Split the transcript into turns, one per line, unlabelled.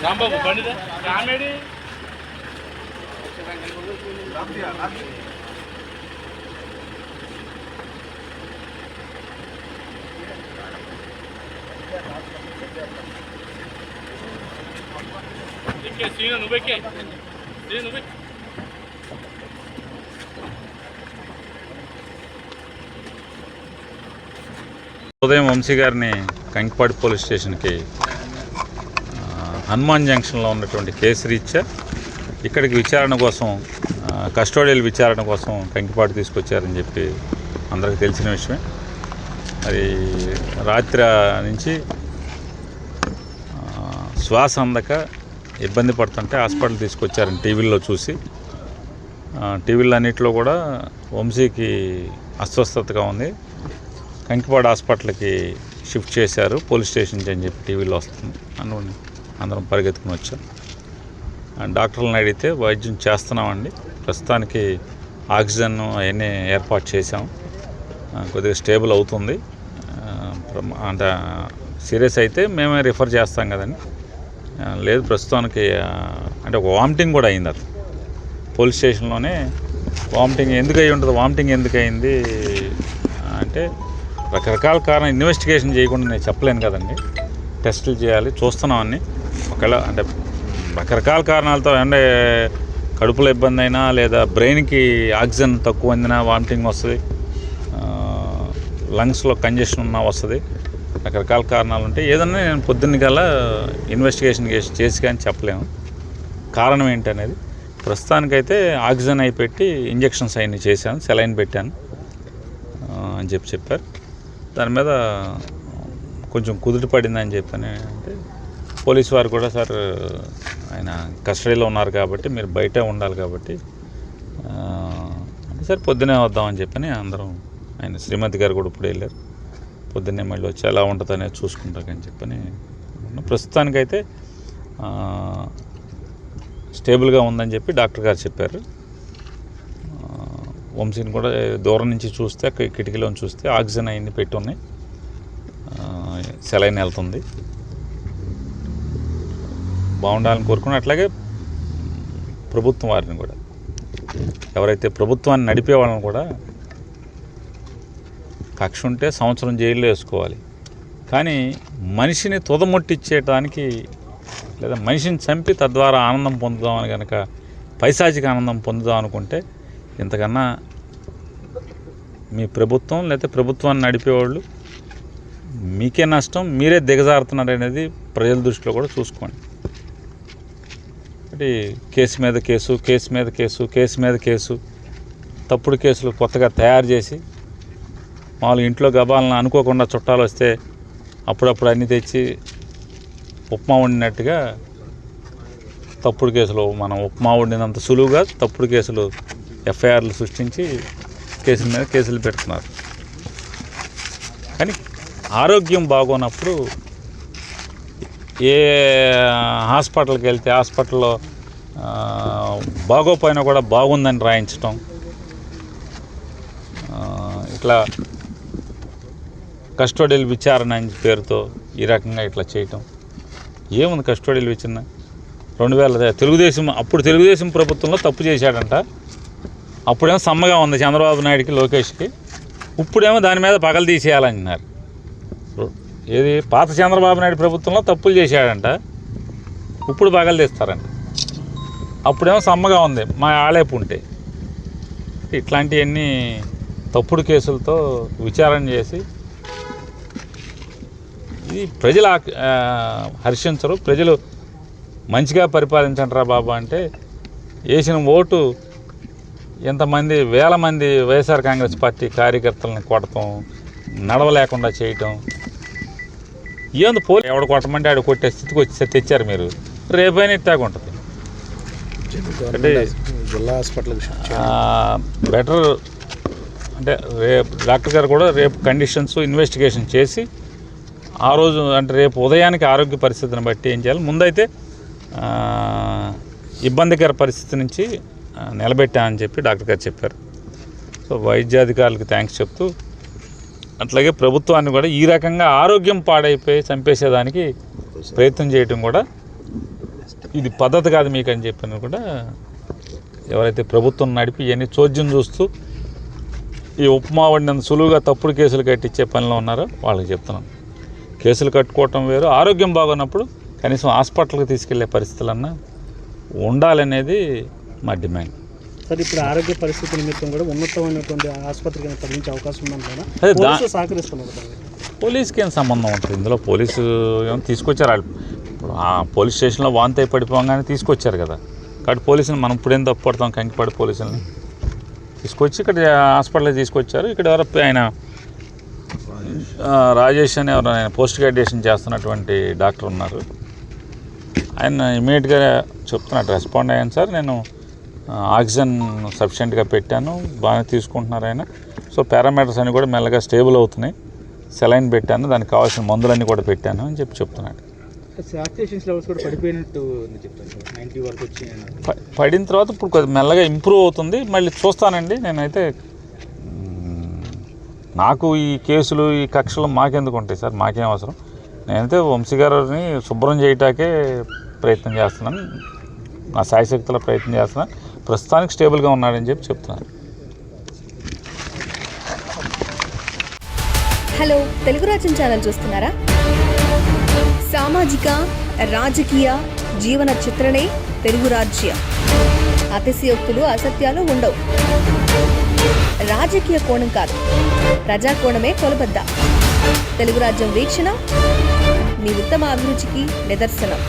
Rambabu బండిదా comedy నువ్వెక్కే నువ్వే
ఉదయం వంశీ గారిని కంకిపాడు పోలీస్ స్టేషన్కి హనుమాన్ జంక్షన్లో ఉన్నటువంటి కేసు రీత్యా ఇక్కడికి విచారణ కోసం కస్టోడియల్ విచారణ కోసం కంకిపాడు తీసుకొచ్చారని చెప్పి అందరికీ తెలిసిన విషయమే. మరి రాత్రి నుంచి శ్వాస అందక ఇబ్బంది పడుతుంటే హాస్పిటల్ తీసుకొచ్చారని టీవీల్లో చూసి, టీవీలో అన్నింటిలో కూడా వంశీకి అస్వస్థతగా ఉంది, కంకిపాడు హాస్పిటల్కి షిఫ్ట్ చేశారు పోలీస్ స్టేషన్కి అని చెప్పి టీవీలో వస్తుంది. అందరం పరిగెత్తుకుని వచ్చాం. డాక్టర్లను అడిగితే వైద్యం చేస్తున్నామండి, ప్రస్తుతానికి ఆక్సిజన్ అవన్నీ ఏర్పాటు చేసాం, కొద్దిగా స్టేబుల్ అవుతుంది, అంటే సీరియస్ అయితే మేమే రిఫర్ చేస్తాం కదండి, లేదు ప్రస్తుతానికి అంటే ఒక వామిటింగ్ కూడా అయింది. అది పోలీస్ స్టేషన్లోనే వామిటింగ్ ఎందుకు అయి ఉంటుంది, వామిటింగ్ ఎందుకు అయింది అంటే రకరకాల కారణం ఇన్వెస్టిగేషన్ చేయకుండా నేను చెప్పలేను కదండి, టెస్టులు చేయాలి, చూస్తున్నామని. ఒకవేళ అంటే రకరకాల కారణాలతో అంటే కడుపులో ఇబ్బంది అయినా లేదా బ్రెయిన్కి ఆక్సిజన్ తక్కువ అందినా వామిటింగ్ వస్తుంది, లంగ్స్లో కంజెషన్ ఉన్నా వస్తుంది, రకరకాల కారణాలు ఉంటాయి. ఏదన్నా నేను పొద్దున్న కల్లా ఇన్వెస్టిగేషన్ చేసి కానీ చెప్పలేము కారణం ఏంటనేది. ప్రస్తుతానికైతే ఆక్సిజన్ అయి పెట్టి ఇంజెక్షన్స్ అవన్నీ చేశాను, సెలైన్ పెట్టాను అని చెప్పారు. దాని మీద కొంచెం కుదుట పడిందని చెప్పని అంటే పోలీసు వారు కూడా సార్ ఆయన కస్టడీలో ఉన్నారు కాబట్టి మీరు బయటే ఉండాలి కాబట్టి అంటే సార్ పొద్దునే వద్దామని చెప్పని అందరం, ఆయన శ్రీమతి గారు కూడా ఇప్పుడు వెళ్ళారు, పొద్దున్నే మళ్ళీ వచ్చి ఎలా ఉంటుంది అనేది చూసుకుంటాకని చెప్పని. ప్రస్తుతానికైతే స్టేబుల్గా ఉందని చెప్పి డాక్టర్ గారు చెప్పారు. వంశీని కూడా దూరం నుంచి చూస్తే కిటికీలో చూస్తే ఆక్సిజన్ అవన్నీ పెట్టి ఉన్నాయి, సెలైన్ వెళ్తుంది, బాగుండాలని కోరుకుని. అట్లాగే ప్రభుత్వం వారిని కూడా, ఎవరైతే ప్రభుత్వాన్ని నడిపే వాళ్ళని కూడా కక్ష ఉంటే సంవత్సరం జైల్లో వేసుకోవాలి, కానీ మనిషిని తుదముట్టిచ్చేయడానికి లేదా మనిషిని చంపి తద్వారా ఆనందం పొందుదామని కనుక పైశాచిక ఆనందం పొందుదాం అనుకుంటే ఇంతకన్నా మీ ప్రభుత్వం లేదా ప్రభుత్వాన్ని నడిపేవాళ్ళు మీకే నష్టం, మీరే దిగజారుతున్నారు అనేది ప్రజల దృష్టిలో కూడా చూసుకోండి. అంటే కేసు మీద కేసు, కేసు మీద కేసు, కేసు మీద కేసు, తప్పుడు కేసులు కొత్తగా తయారు చేసి మామూలు ఇంట్లో గబాలను అనుకోకుండా చుట్టాలు వస్తే అప్పుడప్పుడు అన్నీ తెచ్చి ఉప్మా వండినట్టుగా తప్పుడు కేసులు, మనం ఉప్మా వండినంత సులువుగా తప్పుడు కేసులు ఎఫ్ఐఆర్లు సృష్టించి కేసుల మీద కేసులు పెడుతున్నారు. కానీ ఆరోగ్యం బాగోనప్పుడు ఏ హాస్పిటల్కి వెళ్తే హాస్పిటల్లో బాగోపోయినా కూడా బాగుందని రాయించటం, ఇట్లా కస్టోడియల్ విచారణ అని పేరుతో ఈ రకంగా ఇట్లా చేయటం ఏముంది. కస్టోడియల్ విచారణ 2000 తెలుగుదేశం ప్రభుత్వంలో తప్పు చేశాడంట, అప్పుడేమో సమ్మగా ఉంది చంద్రబాబు నాయుడికి లోకేష్కి, ఇప్పుడేమో దాని మీద పగలు తీసేయాలన్నారు. ఏది పాత చంద్రబాబు నాయుడు ప్రభుత్వంలో తప్పులు చేశాడంట, ఇప్పుడు పగలు తీస్తారంట, అప్పుడేమో సమ్మగా ఉంది మా ఆలేపు ఉంటే. ఇట్లాంటివన్నీ తప్పుడు కేసులతో విచారణ చేసి ఇది ప్రజలు హర్షించరు. ప్రజలు మంచిగా పరిపాలించండిరా బాబా అంటే వేసిన ఓటు ఎంతమంది వేల మంది వైఎస్ఆర్ కాంగ్రెస్ పార్టీ కార్యకర్తలను కొట్టడం, నడవలేకుండా చేయటం, ఏంది ఎవడు కొట్టమంటే ఆడు కొట్టే స్థితికి వచ్చి తెచ్చారు మీరు. రేపైనా ఇట్టాగా ఉంటుంది అంటే
జిల్లా హాస్పిటల్కి
బెటర్ అంటే రేపు డాక్టర్ గారు కూడా రేపు కండిషన్స్ ఇన్వెస్టిగేషన్ చేసి ఆ రోజు అంటే రేపు ఉదయానికి ఆరోగ్య పరిస్థితిని బట్టి ఏం చేయాలి, ముందైతే ఇబ్బందికర పరిస్థితి నుంచి నిలబెట్టామని చెప్పి డాక్టర్ గారు చెప్పారు. సో వైద్యాధికారులకు థ్యాంక్స్ చెప్తూ, అట్లాగే ప్రభుత్వాన్ని కూడా ఈ రకంగా ఆరోగ్యం పాడైపోయి చంపేసేదానికి ప్రయత్నం చేయటం కూడా ఇది పద్ధతి కాదు మీకు అని చెప్పిన కూడా ఎవరైతే ప్రభుత్వం నడిపి ఇవన్నీ చోద్యం చూస్తూ ఈ ఉప్మా వండినంత సులువుగా తప్పుడు కేసులు కట్టించే పనిలో ఉన్నారో వాళ్ళకి చెప్తున్నాను. కేసులు కట్టుకోవటం వేరు, ఆరోగ్యం బాగున్నప్పుడు కనీసం హాస్పిటల్కి తీసుకెళ్లే పరిస్థితులన్నా ఉండాలనేది మా డిమాండ్.
సార్, ఇప్పుడు ఆరోగ్య పరిస్థితి నిమిత్తం కూడా ఉన్నతమైనటువంటి ఆసుపత్రికి తరలించే అవకాశం ఉందంటారా?
అదే
సహకరిస్తున్నారు.
పోలీస్కి ఏం సంబంధం ఉంటుంది ఇందులో? పోలీసు ఏమో తీసుకొచ్చారు వాళ్ళు, ఆ పోలీస్ స్టేషన్లో వాంతి అయి పడిపోగానే తీసుకొచ్చారు కదా. కాబట్టి పోలీసుని మనం ఇప్పుడేం తప్పుపడతాం, కంకిపాడు పోలీసులని తీసుకొచ్చి ఇక్కడ హాస్పిటల్కి తీసుకొచ్చారు. ఇక్కడ ఎవరో ఆయన రాజేష్ అని ఎవరు ఆయన పోస్ట్ గ్రాడ్యుయేషన్ చేస్తున్నటువంటి డాక్టర్ ఉన్నారు. ఆయన ఇమీడియట్గా చెప్తున్నట్టు రెస్పాండ్ అయ్యాను సార్, నేను ఆక్సిజన్ సఫిషియెంట్గా పెట్టాను, బాగానే తీసుకుంటున్నారు ఆయన. సో పారామీటర్స్ అన్నీ కూడా మెల్లగా స్టేబుల్ అవుతున్నాయి, సెలైన్ పెట్టాను, దానికి కావాల్సిన మందులన్నీ కూడా పెట్టాను అని చెప్తున్నాడు.
సాచురేషన్ లెవెల్స్ కూడా పడిపోయినట్టు చెప్తాను సార్, 90 వరకు వచ్చి
పడిన తర్వాత ఇప్పుడు కొద్దిగా మెల్లగా ఇంప్రూవ్ అవుతుంది. మళ్ళీ చూస్తానండి. నేనైతే నాకు ఈ కేసులు ఈ కక్షలు మాకెందుకు ఉంటాయి సార్, మాకేం అవసరం. నేనైతే వంశీ గారిని శుభ్రం చేయటాకే ప్రయత్నం చేస్తున్నాను, నా శాయశక్తుల ప్రయత్నం చేస్తున్నాను. ప్రస్తుతానికి స్టేబుల్గా ఉన్నాడని చెప్తున్నాను.
హలో, తెలుగు రాజ్యం ఛానల్ చూస్తున్నారా? సామాజిక రాజకీయ జీవన చిత్రణే తెలుగు రాజ్యం. అతిశయోక్తులు అసత్యాలు ఉండవు. రాజకీయ కోణం కాదు, ప్రజా కోణమే కొలబద్ద. తెలుగు రాజ్యం వీక్షణ మీ ఉత్తమ అభిరుచికి నిదర్శనం.